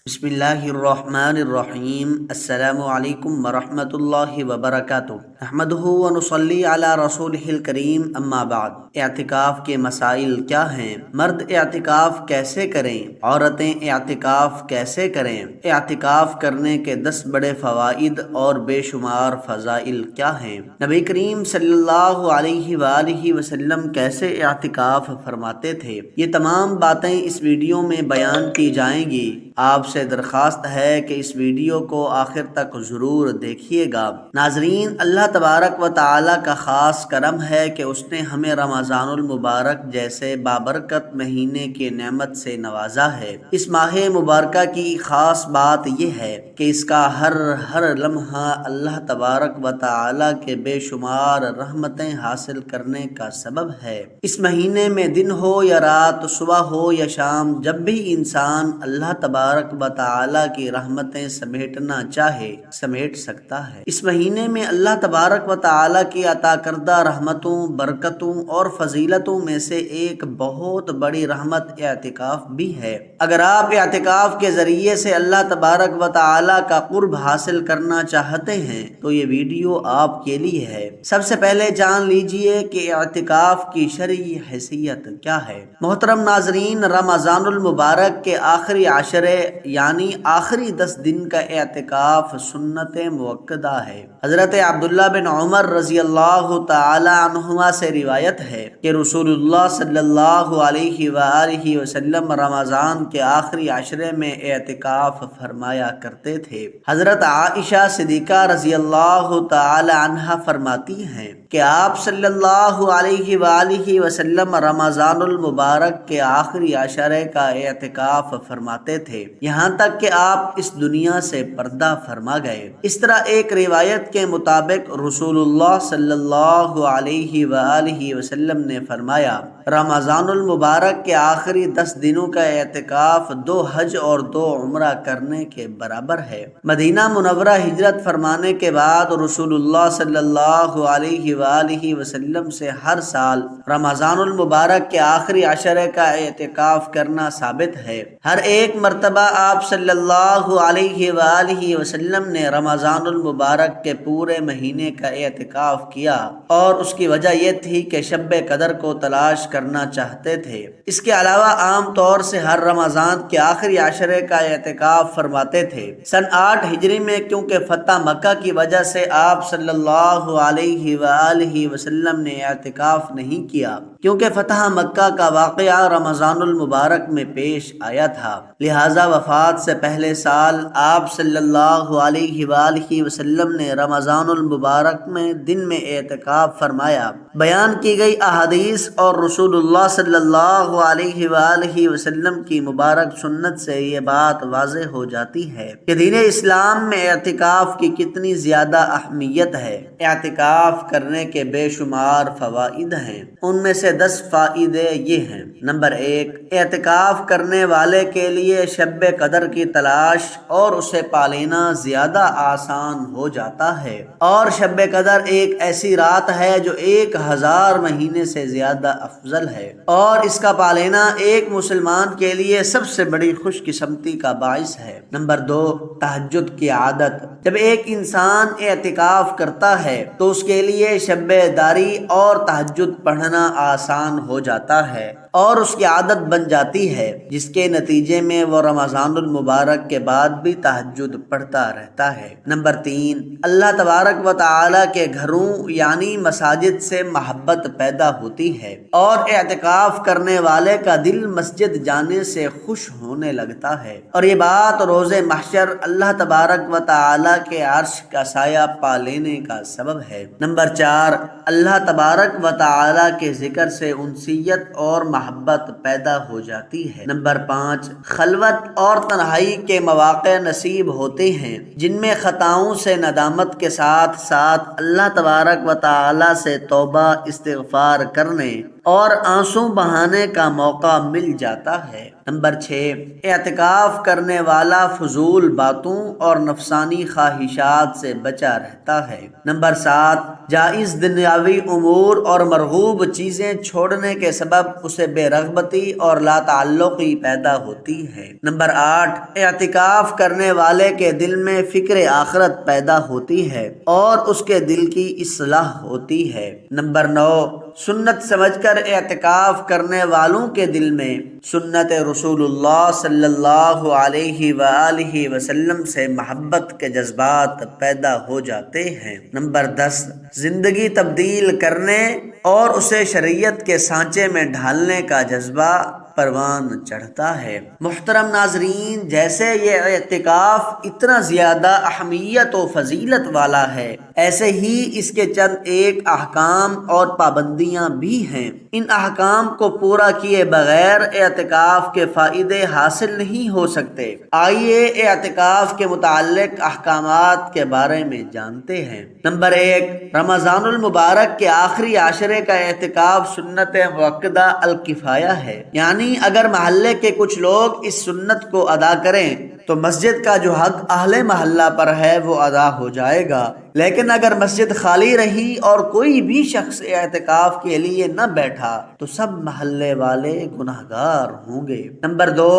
بسم اللہ الرحمن الرحیم۔ السلام علیکم ورحمۃ اللہ وبرکاتہ۔ نحمدہ ونصلی علی رسولہ الکریم، اما بعد۔ اعتکاف کے مسائل کیا ہیں؟ مرد اعتکاف کیسے کریں؟ عورتیں اعتکاف کیسے کریں؟ اعتکاف کرنے کے 10 بڑے فوائد اور بے شمار فضائل کیا ہیں؟ نبی کریم صلی اللہ علیہ وآلہ وسلم کیسے اعتکاف فرماتے تھے؟ یہ تمام باتیں اس ویڈیو میں بیان کی جائیں گی۔ آپ سے درخواست ہے کہ اس ویڈیو کو آخر تک ضرور دیکھیے گا۔ ناظرین، اللہ تبارک و تعالی کا خاص کرم ہے کہ اس نے ہمیں رمضان المبارک جیسے بابرکت مہینے کی نعمت سے نوازا ہے۔ اس ماہ مبارکہ کی خاص بات یہ ہے کہ اس کا ہر لمحہ اللہ تبارک و تعالی کے بے شمار رحمتیں حاصل کرنے کا سبب ہے۔ اس مہینے میں دن ہو یا رات، صبح ہو یا شام، جب بھی انسان اللہ تبارک و تعالی کی رحمتیں سمیٹنا چاہے سمیٹ سکتا ہے۔ اس مہینے میں اللہ تبارک و تعالی کی عطا کردہ رحمتوں، برکتوں اور فضیلتوں میں سے ایک بہت بڑی رحمت اعتکاف بھی ہے۔ اگر آپ اعتکاف کے ذریعے سے اللہ تبارک و تعالی کا قرب حاصل کرنا چاہتے ہیں تو یہ ویڈیو آپ کے لیے ہے۔ سب سے پہلے جان لیجئے کہ اعتکاف کی شرعی حیثیت کیا ہے۔ محترم ناظرین، رمضان المبارک کے آخری عشرے یعنی آخری 10 دن کا اعتکاف سنت موقدہ ہے۔ حضرت عبداللہ بن عمر رضی اللہ تعالی عنہما سے روایت ہے کہ رسول اللہ صلی اللہ علیہ وآلہ وسلم رمضان کے آخری عشرے میں اعتکاف فرمایا کرتے تھے۔ حضرت عائشہ صدیقہ رضی اللہ تعالی عنہا فرماتی ہیں کہ آپ صلی اللہ علیہ وآلہ وسلم رمضان المبارک کے آخری عشرے کا اعتکاف فرماتے تھے، یہاں تک کہ آپ اس دنیا سے پردہ فرما گئے۔ اس طرح ایک روایت کے مطابق رسول اللہ صلی اللہ علیہ وآلہ وسلم نے فرمایا، رمضان المبارک کے آخری 10 دنوں کا اعتکاف 2 حج اور 2 عمرہ کرنے کے برابر ہے۔ مدینہ منورہ ہجرت فرمانے کے بعد رسول اللہ صلی اللہ علیہ وآلہ وسلم سے ہر سال رمضان المبارک کے آخری عشرے کا اعتکاف کرنا ثابت ہے۔ ہر ایک مرتبہ آپ صلی اللہ علیہ وآلہ وسلم نے رمضان المبارک کے پورے مہینے کا اعتکاف کیا، اور اس کی وجہ یہ تھی کہ شب قدر کو تلاش کرنا چاہتے تھے۔ اس کے علاوہ عام طور سے ہر رمضان کے آخری عشرے کا اعتکاف فرماتے تھے۔ سن 8 ہجری میں کیونکہ فتح مکہ کی وجہ سے آپ صلی اللہ علیہ وآلہ وسلم نے اعتکاف نہیں کیا، کیونکہ فتح مکہ کا واقعہ رمضان المبارک میں پیش آیا تھا، لہٰذا وفات سے پہلے سال آپ صلی اللہ علیہ وآلہ وسلم نے رمضان المبارک میں دن میں اعتکاف فرمایا۔ بیان کی گئی احادیث اور رسول اللہ صلی اللہ علیہ وآلہ وسلم کی مبارک سنت سے یہ بات واضح ہو جاتی ہے کہ دین اسلام میں اعتکاف کی کتنی زیادہ اہمیت ہے۔ اعتکاف کرنے کے بے شمار فوائد ہیں، ان میں سے 10 فائدے یہ ہیں۔ نمبر 1، اعتکاف کرنے والے کے لیے شب قدر کی تلاش اور اسے پا لینا زیادہ آسان ہو جاتا ہے، اور شب قدر ایک ایسی رات ہے جو 1000 مہینے سے زیادہ افضل ہے، اور اس کا پا لینا ایک مسلمان کے لیے سب سے بڑی خوش قسمتی کا باعث ہے۔ نمبر 2، تہجد کی عادت۔ جب ایک انسان اعتکاف کرتا ہے تو اس کے لیے شب داری اور تہجد پڑھنا آسان ہو جاتا ہے اور اس کی عادت بن جاتی ہے، جس کے نتیجے میں وہ رمضان المبارک کے بعد بھی تہجد پڑھتا رہتا ہے۔ نمبر 3، اللہ تبارک و تعالی کے گھروں یعنی مساجد سے محبت پیدا ہوتی ہے، اور اعتکاف کرنے والے کا دل مسجد جانے سے خوش ہونے لگتا ہے، اور یہ بات روز محشر اللہ تبارک و تعالی کے عرش کا سایہ پا لینے کا سبب ہے۔ نمبر 4، اللہ تبارک و تعالی کے ذکر سے انسیت اور محبت پیدا ہو جاتی ہے۔ نمبر 5، خلوت اور تنہائی کے مواقع نصیب ہوتے ہیں، جن میں خطاؤں سے ندامت کے ساتھ ساتھ اللہ تبارک و تعالی سے توبہ استغفار کرنے اور آنسو بہانے کا موقع مل جاتا ہے۔ نمبر 6، اعتکاف کرنے والا فضول باتوں اور نفسانی خواہشات سے بچا رہتا ہے۔ نمبر 7، جائز دنیاوی امور اور مرغوب چیزیں چھوڑنے کے سبب اسے بے رغبتی اور لا تعلقی پیدا ہوتی ہے۔ نمبر 8، اعتکاف کرنے والے کے دل میں فکر آخرت پیدا ہوتی ہے اور اس کے دل کی اصلاح ہوتی ہے۔ نمبر 9، سنت سمجھ کر اعتکاف کرنے والوں کے دل میں سنت رسول اللہ صلی اللہ علیہ وآلہ وسلم سے محبت کے جذبات پیدا ہو جاتے ہیں۔ نمبر 10، زندگی تبدیل کرنے اور اسے شریعت کے سانچے میں ڈھالنے کا جذبہ پروان چڑھتا ہے۔ محترم ناظرین، جیسے یہ اعتکاف اتنا زیادہ اہمیت و فضیلت والا ہے، ایسے ہی اس کے چند ایک احکام اور پابندیاں بھی ہیں۔ ان احکام کو پورا کیے بغیر اعتکاف کے فائدے حاصل نہیں ہو سکتے۔ آئیے اعتکاف کے متعلق احکامات کے بارے میں جانتے ہیں۔ نمبر 1، رمضان المبارک کے آخری عشرے کا اعتکاف سنت مؤکدہ الکفایہ ہے، یعنی اگر محلے کے کچھ لوگ اس سنت کو ادا کریں تو مسجد کا جو حق اہل محلہ پر ہے وہ ادا ہو جائے گا۔ لیکن اگر مسجد خالی رہی اور کوئی بھی شخص اعتکاف کے لیے نہ بیٹھا تو سب محلے والے گنہگار ہوں گے۔ نمبر 2،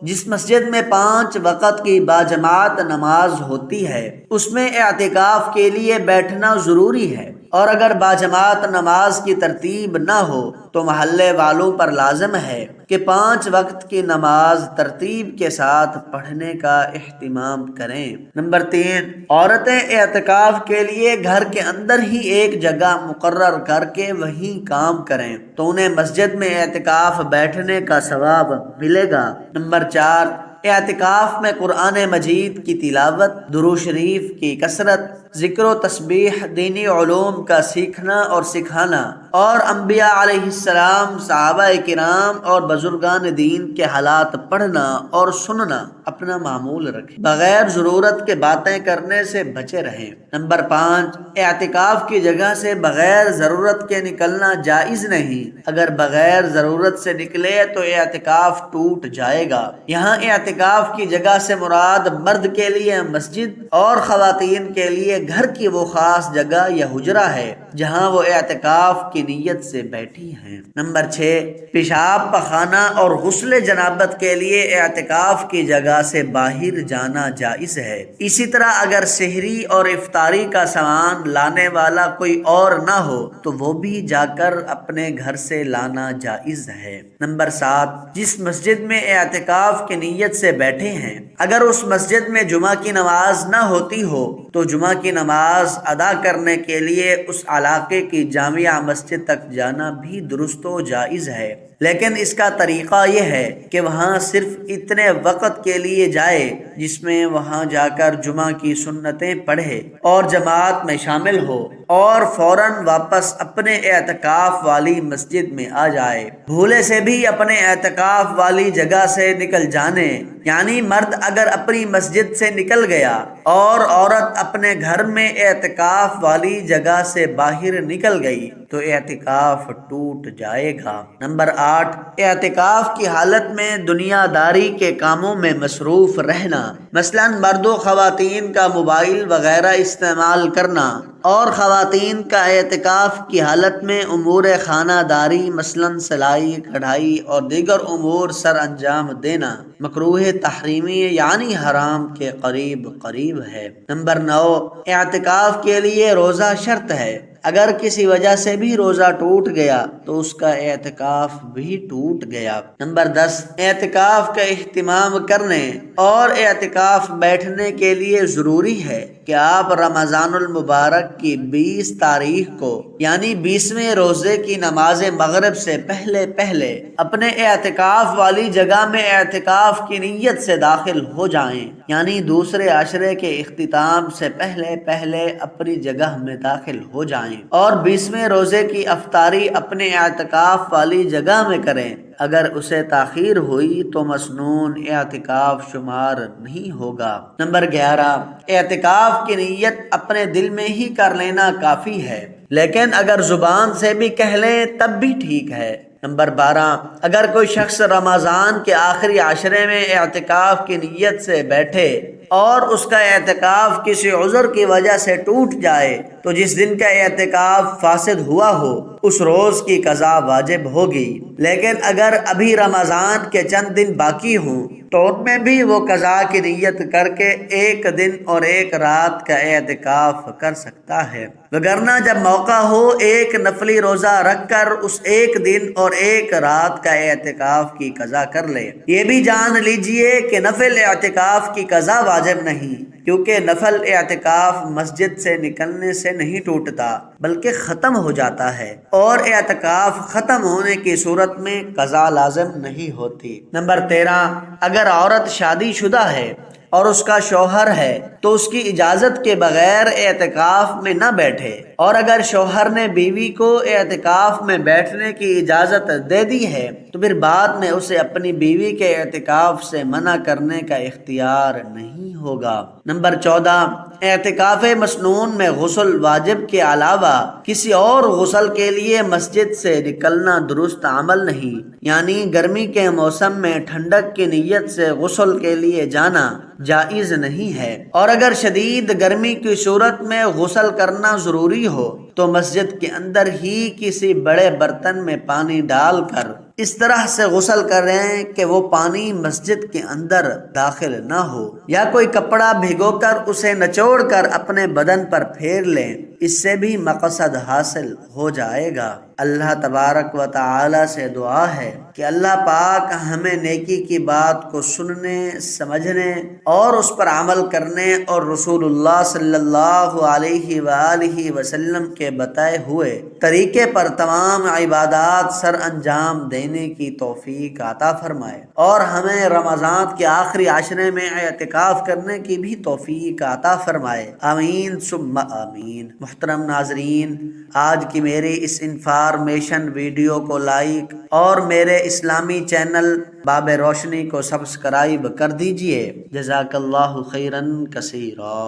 جس مسجد میں 5 وقت کی باجماعت نماز ہوتی ہے اس میں اعتکاف کے لیے بیٹھنا ضروری ہے، اور اگر باجماعت نماز کی ترتیب نہ ہو تو محلے والوں پر لازم ہے کہ 5 وقت کی نماز ترتیب کے ساتھ پڑھنے کا اہتمام کریں۔ نمبر 3، عورتیں اعتکاف کے لیے گھر کے اندر ہی ایک جگہ مقرر کر کے وہیں کام کریں تو انہیں مسجد میں اعتکاف بیٹھنے کا ثواب ملے گا۔ نمبر 4، اعتکاف میں قرآن مجید کی تلاوت، درود شریف کی کثرت، ذکر و تسبیح، دینی علوم کا سیکھنا اور سکھانا، اور انبیاء علیہ السلام، صحابہ کرام اور بزرگان دین کے حالات پڑھنا اور سننا اپنا معمول رکھیں، بغیر ضرورت کے باتیں کرنے سے بچے رہیں۔ نمبر 5، اعتکاف کی جگہ سے بغیر ضرورت کے نکلنا جائز نہیں۔ اگر بغیر ضرورت سے نکلے تو اعتکاف ٹوٹ جائے گا۔ یہاں اعتکاف کی جگہ سے مراد مرد کے لیے مسجد اور خواتین کے لیے گھر کی وہ خاص جگہ یا حجرہ ہے جہاں وہ اعتکاف کی نیت سے بیٹھی ہیں۔ نمبر 6، پیشاب پخانہ اور غسل جنابت کے لیے اعتکاف کی جگہ سے باہر جانا جائز ہے۔ اسی طرح اگر سحری اور افطاری کا سامان لانے والا کوئی اور نہ ہو تو وہ بھی جا کر اپنے گھر سے لانا جائز ہے۔ نمبر 7، جس مسجد میں اعتکاف کی نیت سے بیٹھے ہیں اگر اس مسجد میں جمعہ کی نماز نہ ہوتی ہو تو جمعہ کی نماز ادا کرنے کے لیے اس علاقے کی جامع مسجد تک جانا بھی درست و جائز ہے، لیکن اس کا طریقہ یہ ہے کہ وہاں صرف اتنے وقت کے لیے جائے جس میں وہاں جا کر جمعہ کی سنتیں پڑھے اور جماعت میں شامل ہو اور فوراً واپس اپنے اعتکاف والی مسجد میں آ جائے۔ بھولے سے بھی اپنے اعتکاف والی جگہ سے نکل جانے، یعنی مرد اگر اپنی مسجد سے نکل گیا اور عورت اپنے گھر میں اعتکاف والی جگہ سے باہر نکل گئی تو اعتکاف ٹوٹ جائے گا۔ نمبر 8، اعتکاف کی حالت میں دنیا داری کے کاموں میں مصروف رہنا، مثلا مرد و خواتین کا موبائل وغیرہ استعمال کرنا، اور خواتین کا اعتکاف کی حالت میں امور خانہ داری مثلا سلائی، کڑھائی اور دیگر امور سر انجام دینا مکروہ تحریمی یعنی حرام کے قریب ہے۔ نمبر 9، اعتکاف کے لیے روزہ شرط ہے، اگر کسی وجہ سے بھی روزہ ٹوٹ گیا تو اس کا اعتکاف بھی ٹوٹ گیا۔ نمبر 10، اعتکاف کا اہتمام کرنے اور اعتکاف بیٹھنے کے لیے ضروری ہے کہ آپ رمضان المبارک کی 20 تاریخ کو یعنی 20ویں روزے کی نماز مغرب سے پہلے اپنے اعتکاف والی جگہ میں اعتکاف کی نیت سے داخل ہو جائیں، یعنی دوسرے عشرے کے اختتام سے پہلے اپنی جگہ میں داخل ہو جائیں اور 20ویں روزے کی افطاری اپنے اعتکاف والی جگہ میں کریں۔ اگر اسے تاخیر ہوئی تو مسنون اعتکاف شمار نہیں ہوگا۔ نمبر 11، اعتکاف کی نیت اپنے دل میں ہی کر لینا کافی ہے، لیکن اگر زبان سے بھی کہہ لیں تب بھی ٹھیک ہے۔ نمبر 12، اگر کوئی شخص رمضان کے آخری عشرے میں اعتکاف کی نیت سے بیٹھے اور اس کا اعتکاف کسی عذر کی وجہ سے ٹوٹ جائے تو جس دن کا اعتکاف فاسد ہوا ہو اس روز کی قضا واجب ہوگی، لیکن اگر ابھی رمضان کے چند دن باقی ہوں تو ان میں بھی وہ قضا کی نیت کر کے ایک دن اور ایک رات کا اعتکاف کر سکتا ہے، وگرنہ جب موقع ہو ایک نفلی روزہ رکھ کر اس ایک دن اور ایک رات کا اعتکاف کی قضا کر لے۔ یہ بھی جان لیجئے کہ نفل اعتکاف کی قضا واجب نہیں، کیونکہ نفل اعتکاف مسجد سے نکلنے سے نہیں ٹوٹتا بلکہ ختم ہو جاتا ہے، اور اعتکاف ختم ہونے کی صورت میں قضا لازم نہیں ہوتی۔ نمبر 13، اگر عورت شادی شدہ ہے اور اس کا شوہر ہے تو اس کی اجازت کے بغیر اعتکاف میں نہ بیٹھے، اور اگر شوہر نے بیوی کو اعتکاف میں بیٹھنے کی اجازت دے دی ہے تو پھر بعد میں اسے اپنی بیوی کے اعتکاف سے منع کرنے کا اختیار نہیں ہوگا۔ نمبر 14، اعتکاف مسنون میں غسل واجب کے علاوہ کسی اور غسل کے لیے مسجد سے نکلنا درست عمل نہیں، یعنی گرمی کے موسم میں ٹھنڈک کی نیت سے غسل کے لیے جانا جائز نہیں ہے، اور اگر شدید گرمی کی صورت میں غسل کرنا ضروری ہو تو مسجد کے اندر ہی کسی بڑے برتن میں پانی ڈال کر اس طرح سے غسل کریں کہ وہ پانی مسجد کے اندر داخل نہ ہو، یا کوئی کپڑا بھگو کر اسے نچوڑ کر اپنے بدن پر پھیر لیں، اس سے بھی مقصد حاصل ہو جائے گا۔ اللہ تبارک و تعالی سے دعا ہے کہ اللہ پاک ہمیں نیکی کی بات کو سننے، سمجھنے اور اس پر عمل کرنے اور رسول اللہ صلی اللہ علیہ وآلہ وسلم کے بتائے ہوئے طریقے پر تمام عبادات سر انجام دینے کی توفیق عطا فرمائے، اور ہمیں رمضان کے آخری عشرے میں اعتکاف کرنے کی بھی توفیق عطا فرمائے، آمین ثم آمین۔ محترم ناظرین، آج کی میری اس انفارمیشن ویڈیو کو لائک اور میرے اسلامی چینل باب روشنی کو سبسکرائب کر دیجئے۔ جزاک اللہ خیرا کثیرا۔